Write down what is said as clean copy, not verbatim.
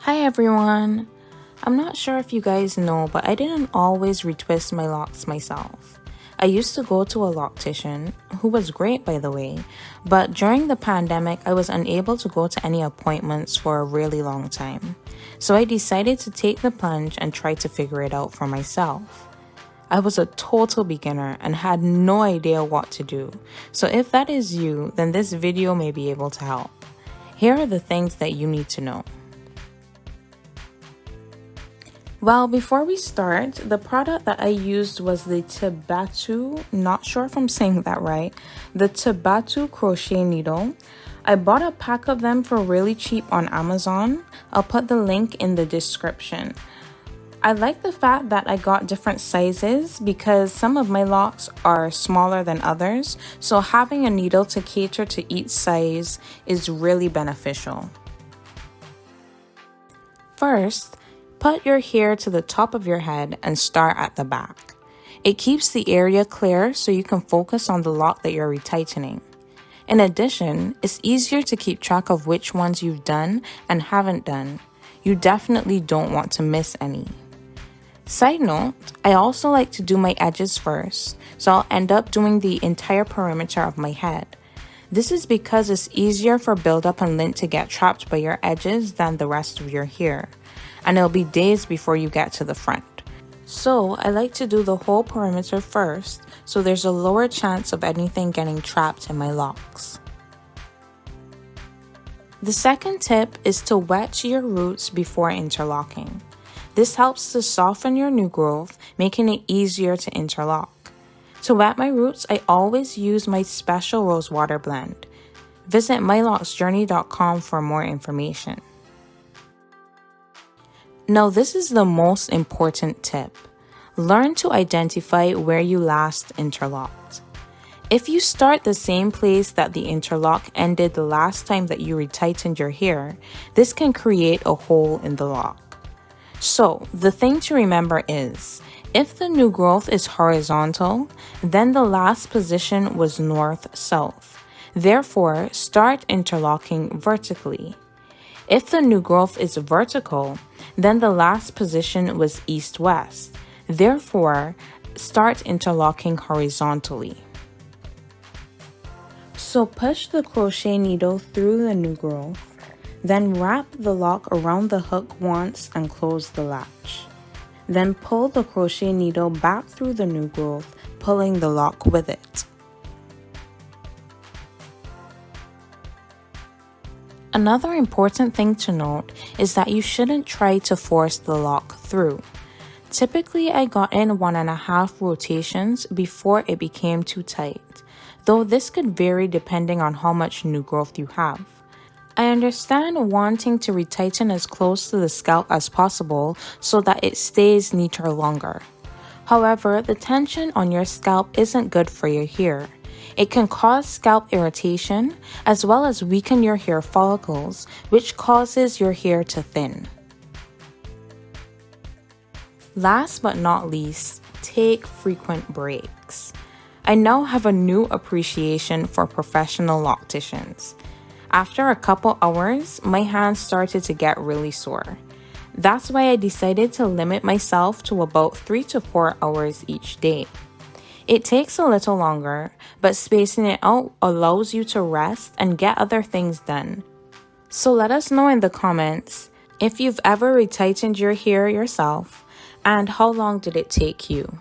Hi everyone! I'm not sure if you guys know, but I didn't always retwist my locks myself. I used to go to a loctician, who was great by the way, but during the pandemic I was unable to go to any appointments for a really long time. So I decided to take the plunge and try to figure it out for myself. I was a total beginner and had no idea what to do, so if that is you, then this video may be able to help. Here are the things that you need to know. Well, before we start, the product that I used was the Tebatu, not sure if I'm saying that right, the Tebatu crochet needle. I bought a pack of them for really cheap on Amazon. I'll put the link in the description. I like the fact that I got different sizes because some of my locks are smaller than others, so having a needle to cater to each size is really beneficial. First, put your hair to the top of your head and start at the back. It keeps the area clear so you can focus on the lock that you're retightening. In addition, it's easier to keep track of which ones you've done and haven't done. You definitely don't want to miss any. Side note, I also like to do my edges first, so I'll end up doing the entire perimeter of my head. This is because it's easier for buildup and lint to get trapped by your edges than the rest of your hair, and it'll be days before you get to the front. So I like to do the whole perimeter first, so there's a lower chance of anything getting trapped in my locks. The second tip is to wet your roots before interlocking. This helps to soften your new growth, making it easier to interlock. To wet my roots, I always use my special rose water blend. Visit mylocsjourney.com for more information. Now this is the most important tip. Learn to identify where you last interlocked. If you start the same place that the interlock ended the last time that you retightened your hair, this can create a hole in the lock. So the thing to remember is, if the new growth is horizontal, then the last position was north-south. Therefore, start interlocking vertically. If the new growth is vertical, then the last position was east-west. Therefore, start interlocking horizontally. So push the crochet needle through the new growth, then wrap the lock around the hook once and close the latch. Then pull the crochet needle back through the new growth, pulling the lock with it. Another important thing to note is that you shouldn't try to force the lock through. Typically, I got in 1.5 rotations before it became too tight, though this could vary depending on how much new growth you have. I understand wanting to retighten as close to the scalp as possible so that it stays neater longer. However, the tension on your scalp isn't good for your hair. It can cause scalp irritation as well as weaken your hair follicles, which causes your hair to thin. Last but not least, take frequent breaks. I now have a new appreciation for professional locticians. After a couple hours, my hands started to get really sore. That's why I decided to limit myself to about 3 to 4 hours each day. It takes a little longer, but spacing it out allows you to rest and get other things done. So let us know in the comments if you've ever retightened your hair yourself and how long did it take you.